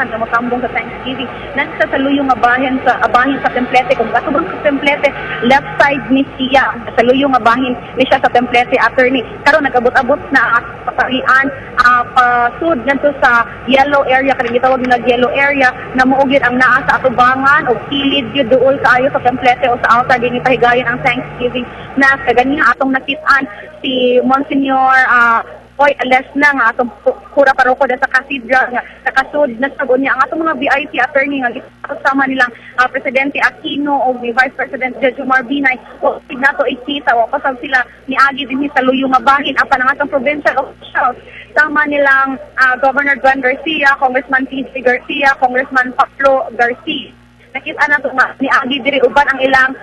na motambong sa Thanksgiving. Nasa saluyong abahin sa templete. Kung katubang sa templete, left side ni siya. Saluyong abahin ni siya sa templete, attorney. Karon nagabot-abot na patarian pasud ngadto sa yellow area, kanang gitawag nila yellow area, na muugid ang naa sa atubangan o kilid gyud duol kaayo sa templete o sa altar dinhi pahigayon ang Thanksgiving. Na kaganiha atong nakit-an si Monsignor Oy, alas na nga atong kura paroko sa cathedral nga nakasud na sabon niya ang atong mga VIP attorney nga kasama nilang Presidente Aquino o ni Vice President Judge Omar Binay o nato ikita o pasab sila ni agi dinhi sa luyong nga bahin apan ang atong provincial officials sama nilang Governor Juan Garcia, Congressman TJ Garcia, Congressman Pablo Garcia. Nakita na ito ni agi diri uban ang ilang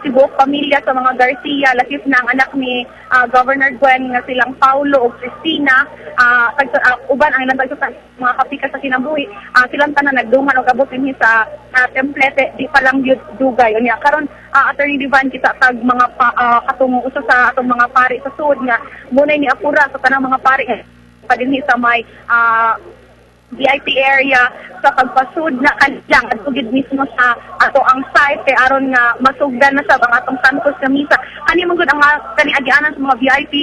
tibuok pamilya sa mga Garcia, lakip na ang anak ni Governor Gwen nga silang Paulo o Cristina, uban ang ilang sa mga kapika sa kinabuhi, silang tanan nagdungan o kabot dinhi sa templete, di pa lang yun dugay. Unya karon Attorney Divan kita tag mga katungo usa sa atong mga pari sa sud nga munay ni apura sa tanang mga pari pa dinhi sa may VIP area sa pagpasud na kanjang at tugid mismo sa ato ang site kay aron nga masugdan na sa atong Santos nga misa. Kani man gud ang kaniagianan sa mga VIP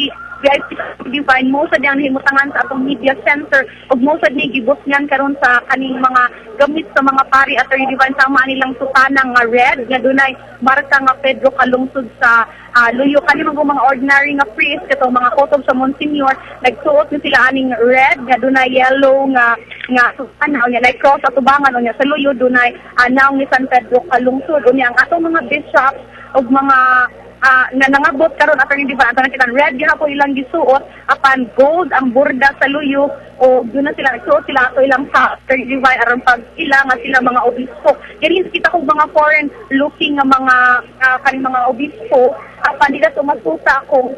Divine mo sa diyang himutangan sa atong media center ug mo sa ni gibusngan karon sa kaning mga gamit sa mga pari Attorney Divine sama nilang sutanang nga red nga dunay marka nga Pedro kalungsod sa luyo. Kani man mga ordinary nga priest kato mga kotob sa Monsignor nagsuot ni sila aning red nga dunay yellow nga sutana unya like cross atubangan unya sa luyo dunay naong ni San Pedro kalungsod unya ang atong mga bishops ug mga na nangabot karon Attorney Divan ato nakita red gyapon ilang gisuot apan gold ang borda sa luyo o doon na sila nagsuot sila ato ilang sa Attorney Divan aron pag ilang sila mga obispo kini kita kog mga foreign looking nga mga kaning mga obispo apan dila sumasuta kung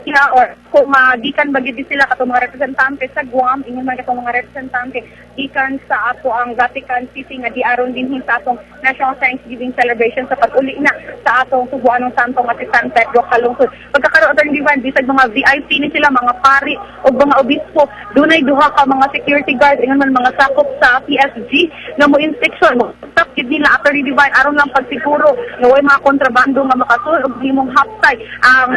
sila or kung gikan bagid sila katong mga representante sa Guam ingon man katong mga representante gikan sa ato ang Vatican City nga di aron dinhi sa atong National Thanksgiving celebration sa pag-uli na sa atong Subuanong Santo nga si San Pedro kalungsod. Pagkakaroon Attorney Divan bisag mga VIP ni sila mga pari o mga obispo dunay duha ka mga security guard ingon man mga sakop sa PSG nga mo inspection mo stop gid nila Attorney Divan aron lang pagsiguro nga way mga kontrabando nga makasul og himong hapsay ang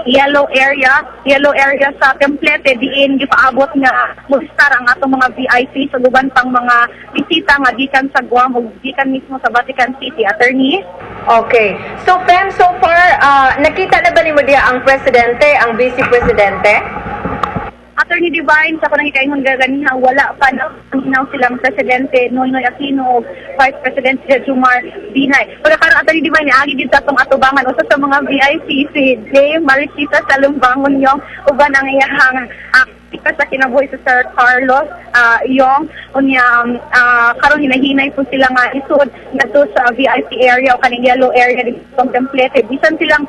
yellow area sa templete diin gipaabot nga mustar ang atong mga VIP sa guban pang mga bisita nga gikan sa Guam ug gikan mismo sa Vatican City. Attorney? Okay. So, Pam, so far, nakita na ba ni mo diya ang presidente, ang vice presidente? Attorney Divine, sa panang ikaingon ganiha, wala pa na silang presidente Noynoy Aquino o Vice President Judge Omar Binay. Pagkakaroon Attorney Divine, agi din sa itong atubangan, usa sa mga VIP si J. Maricita Salumbangon yung uban ang iyahang sa kinabuhi sa Sir Carlos yung karon hinahinay po sila nga isud ngadto sa VIP area o kaning yellow area dito sa templete bisan silang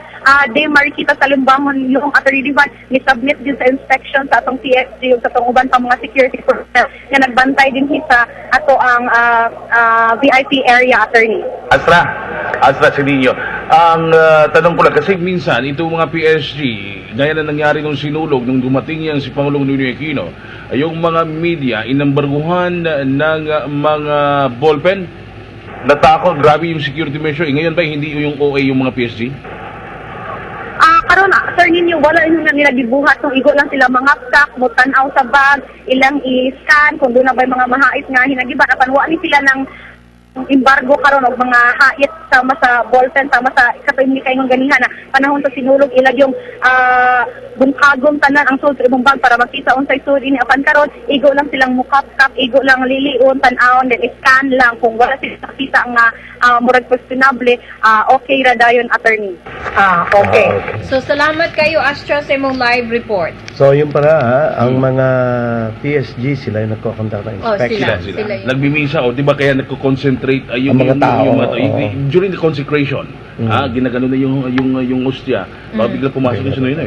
de Marikita Salumbangon yung Attorney Divan ni submit din sa inspection sa atong TSG ug sa atong uban pang mga security personnel nga nagbantay din sa ato ang VIP area. Attorney Astra Sininyo. Ang tanong ko lang, kasi minsan, itong mga PSG, gaya na nangyari nung sinulog, nung dumating yan si Pangulong Noynoy Aquino, yung mga media, inambarguhan ng mga ballpen, natakot, grabe yung security measure. Ngayon ba, hindi yung OA yung mga PSG? Karon sir ninyo wala nila gibuhat kung igo lang sila mga stock mo tan-aw sa bag ilang i-scan kung doon na ba mga mahait nga hinagiban apan wa ni sila ng embargo karon og mga hait sama sa ballpen sama sa katong kay ng ganihan na panahon sa sinulog ilag yung bungkagom tanan ang sulod sa imong bag para makita unsay sud ini apan karon igo lang silang mukap-kap igo lang liliun tan-awon then scan lang kung wala sila nakita nga murag questionable okay ra dayon attorney. Okay. So salamat kayo Astra sa imong live report. So yung para ang mga TSG sila yung nagko-conduct ng inspection. Sila yun. Nagbimisa o di ba kaya nagko-concentrate Ang mga tao, during the consecration ginagano na yung hostya baka bigla pumasok yung sinoy na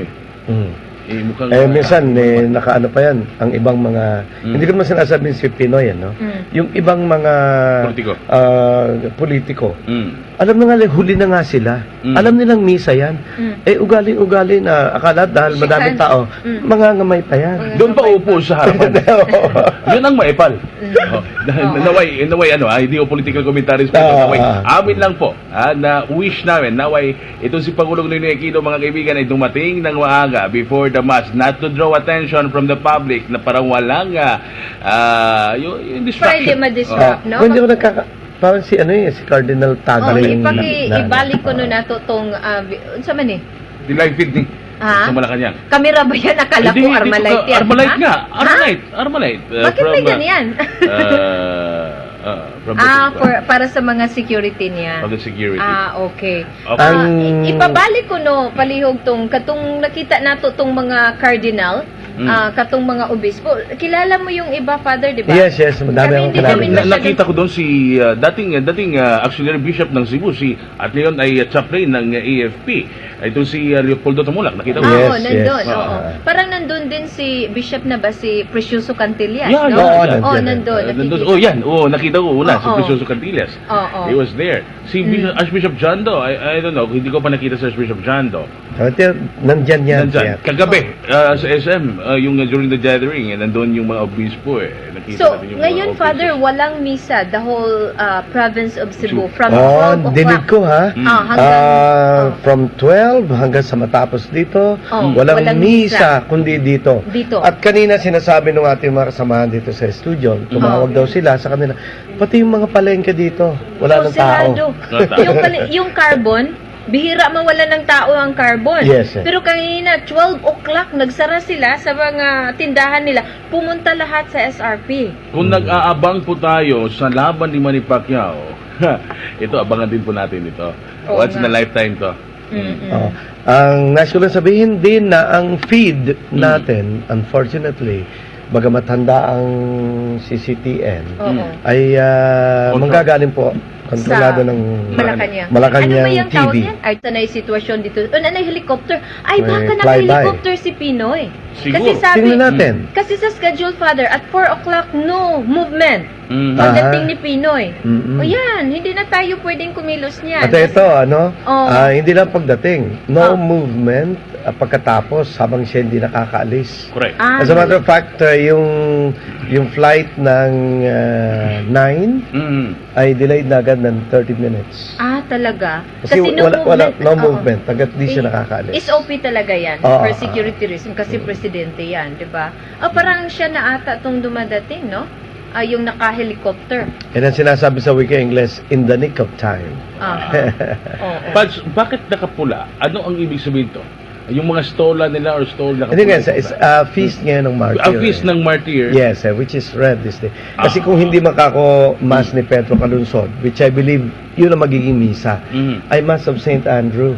mukhang... Minsan, nakaano pa yan, ang ibang mga, hindi ko naman sinasabing si Pinoy, ano? Yung ibang mga Politiko. politiko, Mm. alam na nga, huli na nga sila. Alam nilang misa yan. Ugali-ugali na, akala dahil madaming tao, mangangamay pa yan. Doon pa upo sa harapan. Yun ang maepal. Naway, hindi ko political commentaries po. Naway, amin lang po, na wish namin, naway, itong si Pangulong Noynoy Aquino, mga kaibigan, ay dumating ng maaga before the mass, not to draw attention from the public, na parang walang yung distraction. Pwede ma-disrupt, no? Hindi ko parang si Cardinal Tagle. Ibalik ko nun nato tong, sa man eh? The live feed ni Ha? sa Malacanang. Kamera ba yan? Akala ko Armalite yan. Armalite ha? nga. Ha? Armalite. Bakit may ganyan? From the, Para sa mga security niya. from the security. Okay. Okay. Ipabalik ko no, palihog katong nakita nato tong mga cardinal, katong mga obispo. Kilala mo yung iba, Father, di ba? Yes, madami Kami akong hindi kilala. kami Nakita ko doon si dating auxiliary bishop ng Cebu, si at ngayon ay chaplain ng AFP. Ito si Leopoldo Tumulak. Nakita ko. Yes, Oo, nandun. yes. Oo. Parang nandun din si Bishop na ba, si Precioso Cantillas, Yeah, no? yeah, yeah. Nandun. Nandun. Oh, yan. Oh, nakita ko una, si Oo. Precioso Cantillas. Oo. He was there. Si Archbishop John Do, I don't know, hindi ko pa nakita si Archbishop John Do. Nandyan yan. Nandyan. Kagabi, sa SM, yung during the gathering, nandun yung mga obispo eh. Nakita So, natin yung ngayon, mga Father, officers. walang misa, the whole province of Cebu, from Oh, 12 dinig o'clock. ko ha. Hanggang, From 12 hanggang sa matapos dito, walang misa kundi dito. Dito. At kanina sinasabi ng ating mga kasamahan dito sa studio, tumawag daw sila sa kanila, pati yung mga palengke dito, wala ng tao. sarado. yung carbon, bihira mawala ng tao ang carbon. Yes, eh. Pero kanina, 12 o'clock, nagsara sila sa mga tindahan nila. Pumunta lahat sa SRP. Kung nag-aabang po tayo sa laban ni Manny Pacquiao, ito, abangan din po natin ito. Oo Once in nga. a lifetime to. Oh. Ang nais ko lang sabihin din na ang feed natin, unfortunately, bagamat handa ang CCTN, Oo. ay manggagaling po kontrolado ng Malacanang. Malacanang Ano ba yung TV. tawag yan? Ay, sanay sitwasyon dito. Nanay helicopter. Ay, May baka flyby. naka-helicopter si Pinoy. Siguro. Kasi sabi, Tingnan natin. kasi sa schedule, Father, at 4 o'clock, no movement. Mhm. Pagdating ni Pinoy. Mm-mm. O yan, hindi na tayo pwedeng kumilos niyan. At ito, Oo. hindi lang pagdating. No Oh. movement pagkatapos habang siya hindi nakakaalis. Correct. As a matter of fact, yung flight ng 9 Mhm. ay delayed na agad ng 30 minutes. Talaga? Kasi no wala movement. no Oo. movement hanggat di siya nakakaalis. SOP talaga yan. Oo. For security reason. Kasi presidente yan, di ba? Parang siya na ata itong dumadating, no? Yung naka-helicopter. Yan ang sinasabi sa wika English, in the nick of time. Oo. Pads, bakit nakapula? Ano ang ibig sabihin to? Yung mga stola nila or stole nakapula? Hindi nga, is feast ngayon ng martyr. Ang feast ng martyr. Yes, which is red this day. Kasi kung hindi makako Mass ni Pedro Calunsod, which I believe yun ang magiging misa, Mhm. ay Mass of St. Andrew.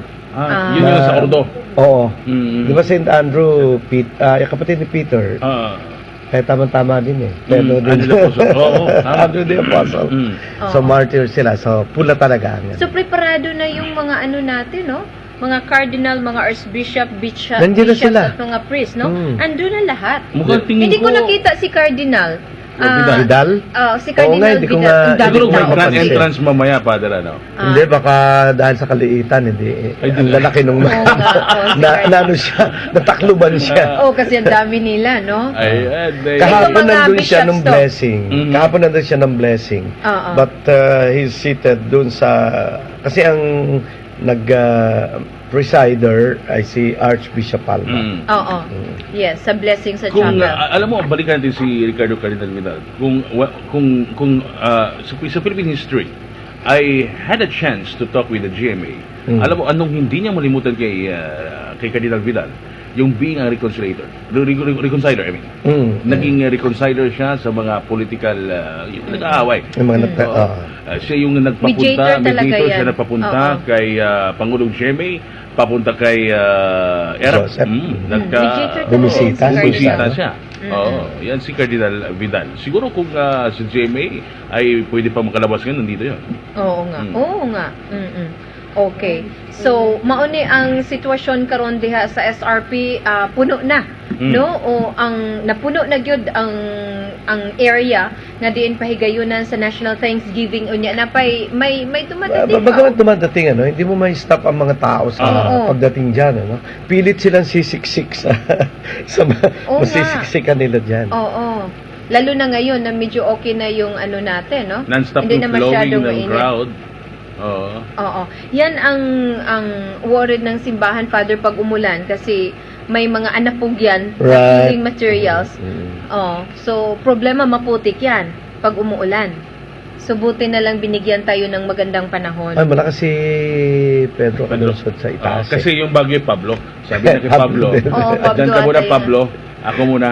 Yun yung sa Ordo. Oo. Mhm. Di ba St. Andrew, kapatid ni Peter, kaya tama-tama din eh. Pedro din. Andrew the Apostle. Oo, tama. Andrew the Apostle. Mhm. So martyr sila. So pula talaga. Yan. So, preparado na yung mga ano natin, no? Mga cardinal, mga archbishop, bishop, Nandiyan na bishops sila. at mga priest, no? Andun na lahat. Mukhang tingin Hindi ko ko- nakita si cardinal. Vidal? Si Oo Cardinal nga, hindi ko Vidal. nga- Ang daming Siguro may Tama grand pa kasi. entrance mamaya, Father, ano? Hindi, baka dahil sa kaliitan, hindi. Ang lalaki nung Oo nga, oo, si Cardinal. ano siya, natakluban siya. Kasi ang dami nila, no? Kahapon Ito, mga nandun siya bishops ng to. blessing. Mhm. Kahapon nandun siya ng blessing. Oo. But he's seated dun sa... Kasi ang presider ay si Archbishop Palma. Oo. Yes, sa blessing sa Kung chapel. alam mo, balikan natin si Ricardo Cardinal Vidal. Kung sa Philippine history, I had a chance to talk with the GMA. Alam mo, anong hindi niya malimutan kay Cardinal Vidal? Yung being a reconciliator. Reconciler, I mean. Naging reconciler siya sa mga political yung nag-aaway. Yung mga Siya yung nagpapunta, Mediator talaga mediator yan. siya nagpapunta Oo. kay Pangulong Jeme, papunta kay Erap. Joseph. Mediator talaga Bumisita. yan si Bumisita Cardinal. siya. Oo, yan si Cardinal Vidal. Siguro kung si Jeme ay pwede pa makalabas ngayon, nandito yun. Oo nga. Oo nga. Okay. So, mauni ang sitwasyon karon diha sa SRP, puno na, no? O ang napuno na gyud ang area nga diin pahigayunan sa National Thanksgiving unya na may dumadating. Bagaman dumadating, hindi mo may stop ang mga tao sa Oo. pagdating dyan, Pilit silang sisiksik sa Oo nga. masisiksikan nila dyan. Oo. Lalo na ngayon na medyo okay na yung ano natin, no? Non-stop Hindi yung na flowing masyadong ng mainit. crowd. Oo. Oo. Yan ang worried ng simbahan, Father, pag umulan kasi may mga anapugyan na Right. healing materials. Oh, so problema maputik yan pag umuulan. So buti na lang binigyan tayo ng magandang panahon. Ay, malakas si Pedro Calusot sa itaas. Kasi yung bagyo Pablo, sabi na kay Pablo, Oo, Pablo dyan ka muna ata yun. Pablo, ako muna.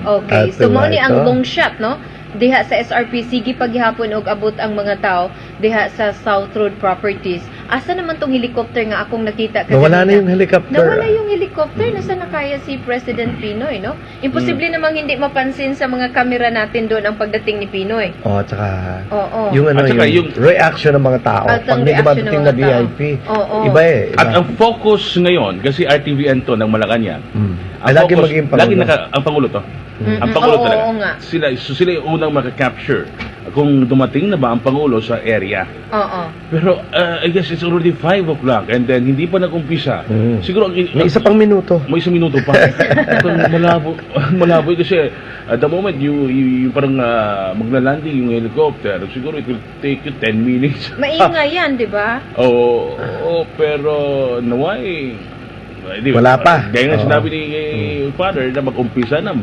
Okay, At so mao ni ito. ang long shot, no? Diha sa SRP, sige paghihapon og abot ang mga tao diha sa South Road Properties. Asa naman tong helicopter nga akong nakita kanina? Nawala na yung helicopter. Nawala yung helicopter. Nasa na kaya si President Pinoy, no? Imposible namang hindi mapansin sa mga kamera natin doon ang pagdating ni Pinoy. At saka, Oo. yung, At saka yung reaction ng mga tao. At Pag ang may reaction dumadating ng na mga tao. VIP, Oo. iba eh. Iba. At ang focus ngayon, kasi RTVN to ng Malacanang, Ay, lagi maging Pangulo. lagi ang Pangulo to. Ang Pangulo Oo, talaga. oo nga. Sila yung unang makaka-capture kung dumating na ba ang Pangulo sa area. Oo. Pero I guess it's already 5 o'clock and then hindi pa nag-umpisa. Siguro May isa pang minuto. may isang minuto pa. malabo kasi at the moment you parang magla-landing yung helicopter, siguro it will take you 10 minutes. Maingay yan, di ba? Oo, pero naway Wala pa. Dahil nga Oo. sinabi ni Father na mag-umpisa na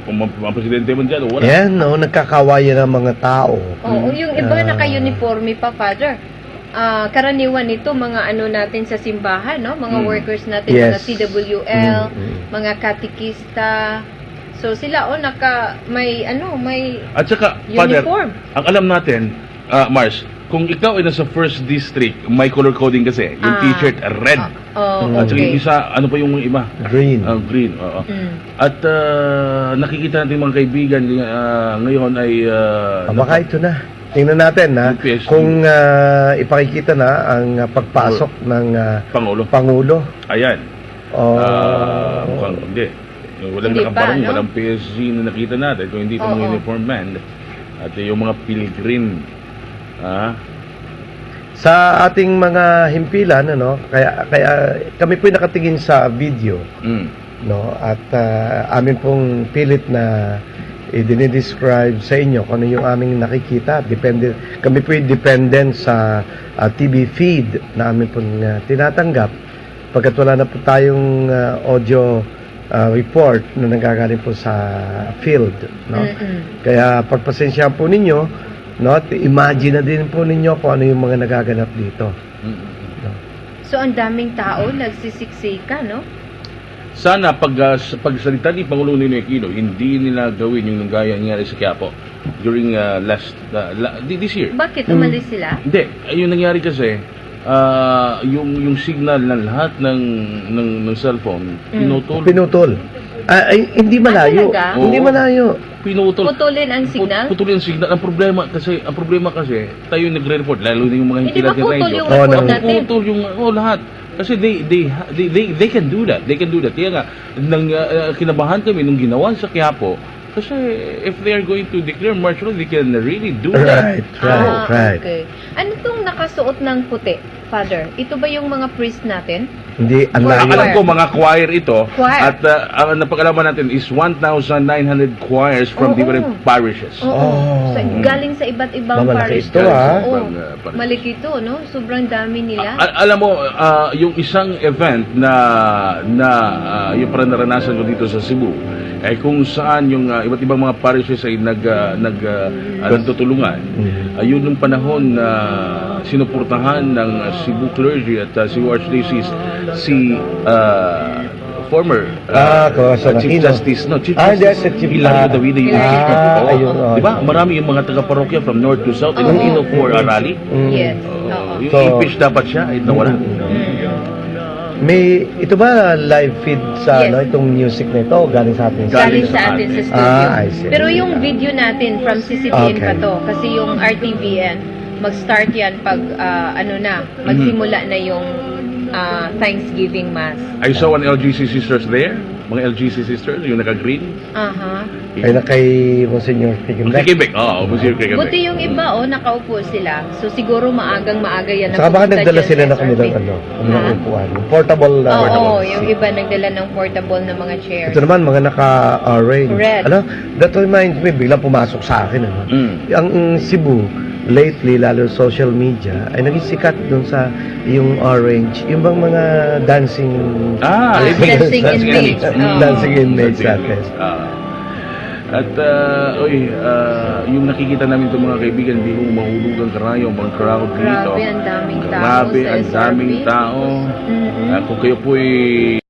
kung ang presidente man dyan, wala. Yan, nagkakawayan ng mga tao. Oo, yung iba naka-uniforme pa, Father. Karaniwan nito mga ano natin sa simbahan, no? Mga workers natin, mga Yes. CWL, mga katikista. So sila may At saka, Father, uniform. ang alam natin, Mars, kung ikaw ay nasa first district, may color coding kasi. Yung t-shirt, red. At saka yung Okay. isa, ano pa yung iba? Green. Green, oo. Mm. At nakikita natin mga kaibigan ngayon ay Baka ito na. Tingnan natin Yung PSG. kung ipakikita na ang pagpasok ng Pangulo. Pangulo. Ayan. Oh, Mukhang hindi. Walang Hindi pa, nakabarong, no? walang PSG na nakita natin kung hindi pa mga Oo. uniform man. At yung mga pilgrim. sa ating mga himpilan, kaya kami po nakatingin sa video, at amin pong pilit na i-describe sa inyo kung ano yung aming nakikita. Kami po dependent sa TV feed na amin pong tinatanggap pagkat wala na po tayong audio report na nanggagaling po sa field, no? Kaya pagpasensyahan po ninyo, at imagine na din po ninyo kung ano yung mga nagaganap dito. So ang daming tao nagsisiksika, no? Sana pagsalita ni Pangulong Ninoy Aquino, hindi nila gawin yung gaya nangyari sa Quiapo during this year. Bakit umalis sila? Hindi, yung nangyari kasi yung signal ng lahat ng cellphone pinutol. Pinutol. Hindi malayo. talaga? Hindi Oo. malayo. Pinutol. Putulin ang signal? Putulin ang signal. Ang problema kasi tayo yung nagre-report, lalo na yung mga Hindi himpilan ba ni putol radio. yung Oo, report nang- natin? Putol yung lahat. Kasi they can do that. They can do that. Kaya nga kinabahan kami nung ginawa sa Quiapo. Kasi if they are going to declare martial law, they can really do that. Right. Okay. Ano tong nakasuot ng puti, Father? Ito ba yung mga priest natin? Hindi, ang Choir. layo. Alam ko mga choir ito. Choir. At ang napag-alaman natin is 1,900 choirs from Oo. different parishes. Oo. Oh. Galing sa iba't ibang Mamalaki parish. ito, ah. Oo. Ibang, parishes. Malaki ito, no? Sobrang dami nila. Alam mo, yung isang event na yung parang naranasan ko dito sa Cebu, ay kung saan yung iba't ibang mga parishes ay nagtutulungan. Yun yung panahon na sinuportahan ng Cebu clergy at Cebu Archdiocese si former Chief Aquino. Justice, Chief Hindi, Justice si Chief Hilario Davide yung Hilario. Chief Justice. Ayun, oo. Diba? Marami yung mga taga-parokya from north to south, Oo. Iloilo for a rally. Yes. Oo. Yung So- impeach dapat siya, ay nawala. Ito ba live feed sa Yes. itong music na ito galing sa atin? Galing sa atin sa studio. I see. Pero yung video natin from CCTN Okay. pa to, kasi yung RTVN. mag-start yan pag magsimula na yung Thanksgiving Mass. I saw an LGC sisters there. Mga LGC sisters, yung naka-green. Aha. Ay na kay Monsignor Tigimbeck. Quebec. Oo, Monsieur Quebec. Buti yung iba, nakaupo sila. So, siguro maaga yan. Saka baka napunta nagdala dyan sila sa ng kanilang SRP. kanilang upuan. Portable. Oo, yung iba nagdala ng portable na mga chairs. Ito naman, mga naka-orange. Red. That reminds me, biglang pumasok sa akin. Ang Cebu, lately, lalo social media, ay naging sikat dun sa yung orange, yung bang mga dancing... Dancing inmates. Dancing inmates natin. At, yung nakikita namin itong mga kaibigan, hindi ko mahulugan karayo, mga crowd dito. Grabe, ang daming tao Grabe, sa ang SRP. daming tao. Mhm. Kung kayo po'y